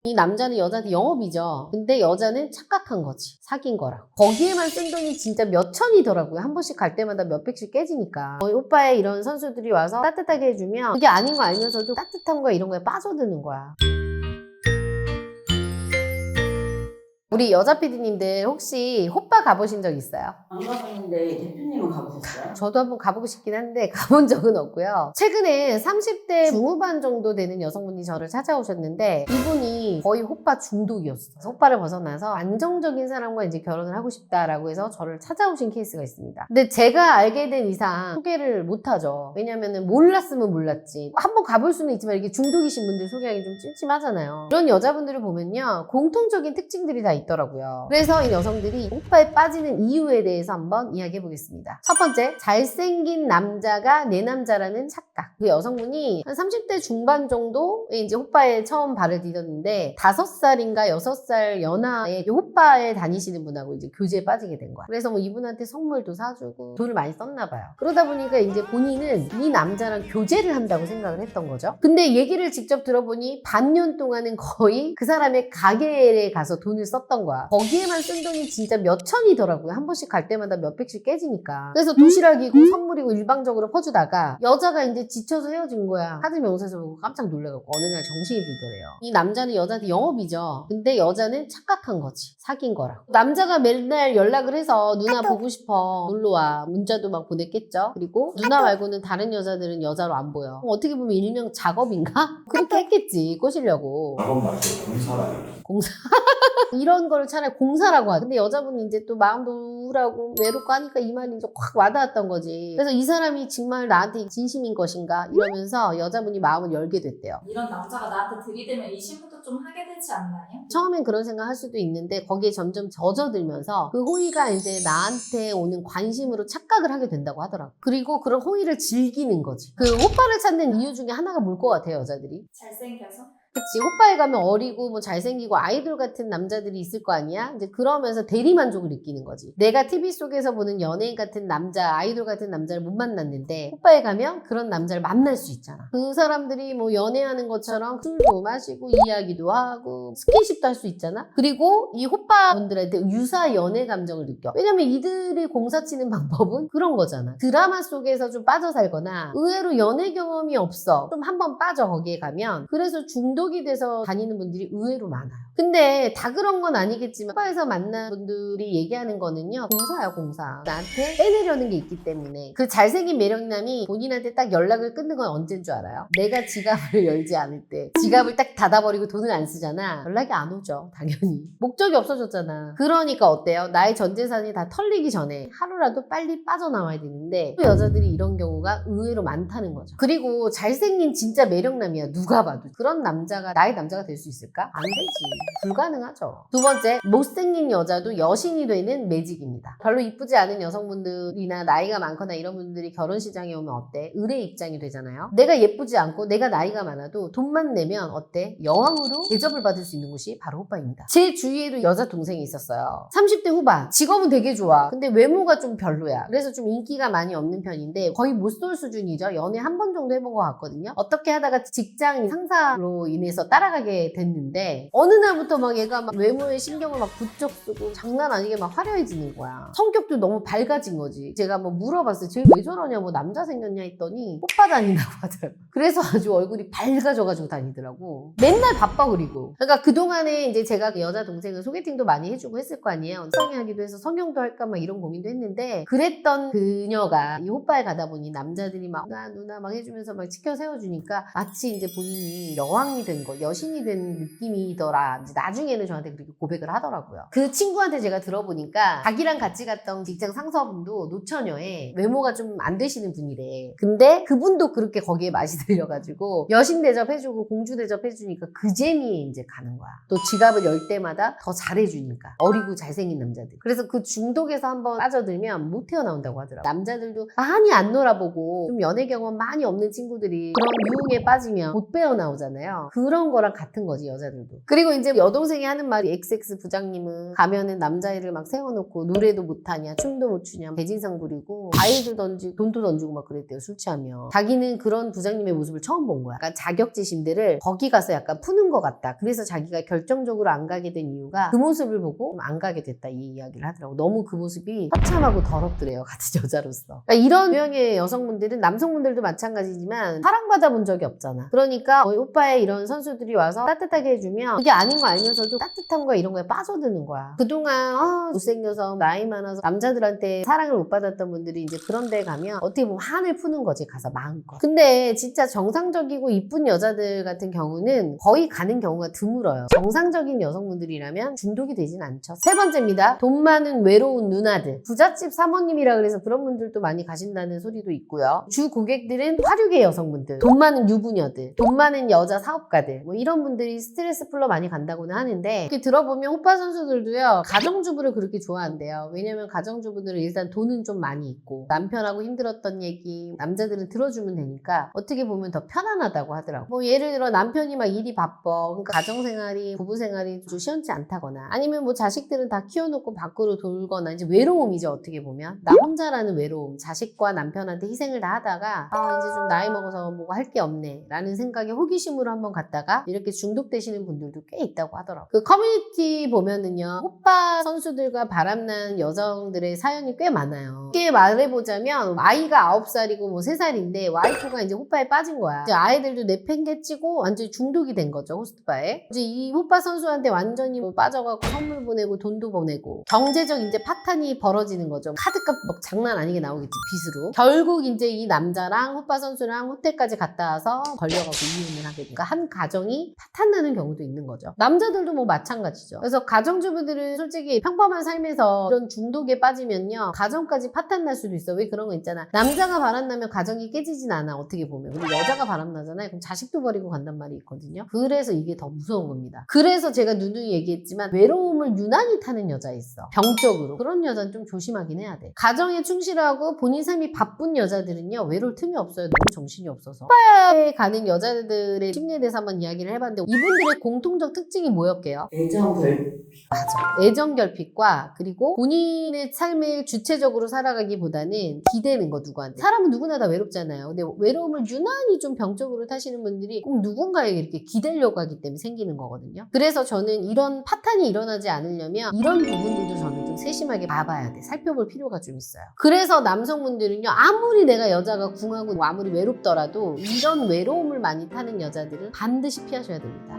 이 남자는 여자한테 영업이죠. 근데 여자는 착각한 거지. 사귄 거라고. 거기에만 쓴 돈이 진짜 몇 천이더라고요. 한 번씩 갈 때마다 몇 백씩 깨지니까. 오빠의 이런 선수들이 와서 따뜻하게 해주면 그게 아닌 거 알면서도 따뜻함과 이런 거에 빠져드는 거야. 우리 여자 PD님들 혹시 호빠 가보신 적 있어요? 안 가봤는데 대표님은 가보셨어요? 저도 한번 가보고 싶긴 한데 가본 적은 없고요. 최근에 30대 중후반 정도 되는 여성분이 저를 찾아오셨는데 이분이 거의 호빠 중독이었어요. 그래서 호빠를 벗어나서 안정적인 사람과 이제 결혼을 하고 싶다라고 해서 저를 찾아오신 케이스가 있습니다. 근데 제가 알게 된 이상 소개를 못하죠. 왜냐면은 몰랐으면 몰랐지. 한번 가볼 수는 있지만 이렇게 중독이신 분들 소개하기 좀 찜찜하잖아요. 이런 여자분들을 보면요. 공통적인 특징들이 다 있더라고요. 그래서 이 여성들이 호빠에 빠지는 이유에 대해서 한번 이야기해 보겠습니다. 첫 번째, 잘생긴 남자가 내 남자라는 착각. 그 여성분이 한 30대 중반 정도에 이제 호빠에 처음 발을 디뎠는데 5살인가 6살 연하의 호빠에 다니시는 분하고 이제 교제에 빠지게 된 거야. 그래서 뭐 이분한테 선물도 사주고 돈을 많이 썼나 봐요. 그러다 보니까 이제 본인은 이 남자랑 교제를 한다고 생각을 했던 거죠. 근데 얘기를 직접 들어보니 반년 동안은 거의 그 사람의 가게에 가서 돈을 썼던 거야. 거기에만 쓴 돈이 진짜 몇 천이더라고요. 한 번씩 갈 때마다 몇 백씩 깨지니까. 그래서 도시락이고 선물이고 일방적으로 퍼주다가 여자가 이제 지쳐서 헤어진 거야. 카드 명세서 보고 깜짝 놀래갖고 어느 날 정신이 들더래요. 이 남자는 여자한테 영업이죠. 근데 여자는 착각한 거지. 사귄 거라고. 남자가 맨날 연락을 해서 누나 보고 싶어. 놀러와. 문자도 막 보냈겠죠. 그리고 누나 말고는 다른 여자들은 여자로 안 보여. 어떻게 보면 일명 작업인가? 그렇게 했겠지. 꼬시려고. 작업 말고 공사라요. 공사. 이런 걸 차라리 공사라고 하죠. 근데 여자분이 이제 또 마음도 우울하고 외롭고 하니까 이 말이 이제 확 와닿았던 거지. 그래서 이 사람이 정말 나한테 진심인 것인가 이러면서 여자분이 마음을 열게 됐대요. 이런 남자가 나한테 들이대면 의심부터 좀 하게 되지 않나요? 처음엔 그런 생각 할 수도 있는데 거기에 점점 젖어들면서 그 호의가 이제 나한테 오는 관심으로 착각을 하게 된다고 하더라고. 그리고 그런 호의를 즐기는 거지. 그 오빠를 찾는 이유 중에 하나가 뭘 것 같아요, 여자들이? 잘생겨서? 그치. 호빠에 가면 어리고 뭐 잘생기고 아이돌 같은 남자들이 있을 거 아니야? 이제 그러면서 대리만족을 느끼는 거지. 내가 TV 속에서 보는 연예인 같은 남자, 아이돌 같은 남자를 못 만났는데 호빠에 가면 그런 남자를 만날 수 있잖아. 그 사람들이 뭐 연애하는 것처럼 술도 마시고 이야기도 하고 스킨십도 할 수 있잖아. 그리고 이 호빠분들한테 유사 연애 감정을 느껴. 왜냐면 이들이 공사치는 방법은 그런 거잖아. 드라마 속에서 좀 빠져 살거나 의외로 연애 경험이 없어. 좀 한번 빠져 거기에 가면. 그래서 중독이 돼서 다니는 분들이 의외로 많아요. 근데 다 그런 건 아니겠지만 호빠에서 만난 분들이 얘기하는 거는요. 공사야 공사. 나한테 빼내려는 게 있기 때문에. 그 잘생긴 매력남이 본인한테 딱 연락을 끊는 건 언제인 줄 알아요? 내가 지갑을 열지 않을 때. 지갑을 딱 닫아버리고 돈을 안 쓰잖아. 연락이 안 오죠. 당연히. 목적이 없어졌잖아. 그러니까 어때요? 나의 전 재산이 다 털리기 전에 하루라도 빨리 빠져나와야 되는데 또 여자들이 이런 경우가 의외로 많다는 거죠. 그리고 잘생긴 진짜 매력남이야. 누가 봐도. 그런 남자가 나의 남자가 될 수 있을까? 안 되지. 불가능하죠. 두 번째, 못생긴 여자도 여신이 되는 매직입니다. 별로 이쁘지 않은 여성분들이나 나이가 많거나 이런 분들이 결혼시장에 오면 어때? 을의 입장이 되잖아요. 내가 예쁘지 않고 내가 나이가 많아도 돈만 내면 어때? 여왕으로 대접을 받을 수 있는 곳이 바로 호빠입니다. 제 주위에도 여자 동생이 있었어요. 30대 후반. 직업은 되게 좋아. 근데 외모가 좀 별로야. 그래서 좀 인기가 많이 없는 편인데 거의 못 쏠 수준이죠. 연애 한 번 정도 해본 것 같거든요. 어떻게 하다가 직장 상사로 인해서 따라가게 됐는데 어느 날부터 막 얘가 막 외모에 신경을 막 부쩍 쓰고 장난 아니게 막 화려해지는 거야. 성격도 너무 밝아진 거지. 제가 뭐 물어봤어요. 쟤 왜 저러냐 뭐 남자 생겼냐 했더니 오빠 다닌다고 하더라고. 그래서 아주 얼굴이 밝아져가지고 다니더라고. 맨날 바빠. 그리고 그러니까 그동안에 이제 제가 그 여자 동생을 소개팅도 많이 해주고 했을 거 아니에요. 성형하기도 해서 성형도 할까 막 이런 고민도 했는데 그랬던 그녀가 이 호빠에 가다 보니 남자들이 막 누나 막 해주면서 막 치켜 세워주니까 마치 이제 본인이 여왕이 된 거, 여신이 된 느낌이더라. 이제 나중에는 저한테 그렇게 고백을 하더라고요. 그 친구한테 제가 들어보니까 자기랑 같이 갔던 직장 상사분도 노처녀에 외모가 좀 안 되시는 분이래. 근데 그분도 그렇게 거기에 맛이 들려가지고 여신 대접해주고 공주 대접해주니까 그 재미에 이제 가는 거야. 또 지갑을 열 때마다 더 잘해주니까. 어리고 잘생긴 남자들. 그래서 그 중독에서 한번 빠져들면 못 태어나온다고 하더라고. 남자들도 많이 안 놀아보고 좀 연애 경험 많이 없는 친구들이 그런 유흥에 빠지면 못 배어나오잖아요. 그 그런 거랑 같은 거지, 여자들도. 그리고 이제 여동생이 하는 말이 XX 부장님은 가면은 남자애를 막 세워놓고 노래도 못하냐, 춤도 못 추냐, 배진상 부리고 과일도 던지고 돈도 던지고 막 그랬대요, 술 취하면. 자기는 그런 부장님의 모습을 처음 본 거야. 약간 자격지심들을 거기 가서 약간 푸는 것 같다. 그래서 자기가 결정적으로 안 가게 된 이유가 그 모습을 보고 안 가게 됐다, 이 이야기를 하더라고. 너무 그 모습이 허참하고 더럽더래요, 같은 여자로서. 그러니까 이런 유형의 여성분들은 남성분들도 마찬가지지만 사랑받아 본 적이 없잖아. 그러니까 오빠의 이런 선수들이 와서 따뜻하게 해주면 그게 아닌 거 알면서도 따뜻함과 이런 거에 빠져드는 거야. 그동안 못생겨서 나이 많아서 남자들한테 사랑을 못 받았던 분들이 이제 그런 데 가면 어떻게 보면 한을 푸는 거지, 가서 마음껏. 근데 진짜 정상적이고 이쁜 여자들 같은 경우는 거의 가는 경우가 드물어요. 정상적인 여성분들이라면 중독이 되진 않죠. 세 번째입니다. 돈 많은 외로운 누나들. 부잣집 사모님이라 그래서 그런 분들도 많이 가신다는 소리도 있고요. 주 고객들은 화류계 여성분들, 돈 많은 유부녀들, 돈 많은 여자 사업가들, 뭐 이런 분들이 스트레스 풀러 많이 간다고는 하는데, 이렇게 들어보면 호빠 선수들도요, 가정주부를 그렇게 좋아한대요. 왜냐면 가정주부들은 일단 돈은 좀 많이 있고 남편하고 힘들었던 얘기 남자들은 들어주면 되니까 어떻게 보면 더 편안하다고 하더라고. 뭐 예를 들어 남편이 막 일이 바빠, 그러니까 가정생활이, 부부생활이 좀 시원치 않다거나, 아니면 뭐 자식들은 다 키워놓고 밖으로 돌거나, 이제 외로움이죠, 어떻게 보면. 나 혼자라는 외로움, 자식과 남편한테 희생을 다 하다가 이제 좀 나이 먹어서 뭐가 할 게 없네 라는 생각에 호기심으로 한번 갔다가 이렇게 중독되시는 분들도 꽤 있다고 하더라고. 그 커뮤니티 보면은요, 호빠 선수들과 바람난 여성들의 사연이 꽤 많아요. 쉽게 말해보자면 아이가 9살이고 뭐 3살인데 와이프가 이제 호빠에 빠진 거야. 이제 아이들도 내팽개치고 완전히 중독이 된 거죠, 호스트바에. 이제 이 호빠 선수한테 완전히 뭐 빠져갖고 선물 보내고 돈도 보내고 경제적 이제 파탄이 벌어지는 거죠. 카드값 막 장난 아니게 나오겠지, 빚으로. 결국 이제 이 남자랑 호빠 선수랑 호텔까지 갔다 와서 걸려가고 이혼을 하게 되니까 한 가정이 파탄나는 경우도 있는 거죠. 남자들도 뭐 마찬가지죠. 그래서 가정주부들은 솔직히 평범한 삶에서 이런 중독에 빠지면요, 가정까지 파탄날 수도 있어. 왜 그런 거 있잖아. 남자가 바람나면 가정이 깨지진 않아, 어떻게 보면. 근데 여자가 바람나잖아요. 그럼 자식도 버리고 간단 말이 있거든요. 그래서 이게 더 무서운 겁니다. 그래서 제가 누누이 얘기했지만 외로움을 유난히 타는 여자 있어, 병적으로. 그런 여자는 좀 조심하긴 해야 돼. 가정에 충실하고 본인 삶이 바쁜 여자들은요, 외로울 틈이 없어요. 너무 정신이 없어서. 오빠에 가는 여자들의 심리에 대해서 한번 이야기를 해봤는데, 이분들의 공통적 특징이 뭐였게요? 애정결. 맞아. 애정결핍과, 그리고 본인의 삶을 주체적으로 살아가기보다는 기대는 거, 누구한테. 사람은 누구나 다 외롭잖아요. 근데 외로움을 유난히 좀 병적으로 타시는 분들이 꼭 누군가에게 이렇게 기대려고 하기 때문에 생기는 거거든요. 그래서 저는 이런 파탄이 일어나지 않으려면 이런 부분들도 저는 좀 세심하게 봐봐야 돼. 살펴볼 필요가 좀 있어요. 그래서 남성분들은요, 아무리 내가 여자가 궁하고 뭐 아무리 외롭더라도 이런 외로움을 많이 타는 여자들은 반드시 피하셔야 됩니다.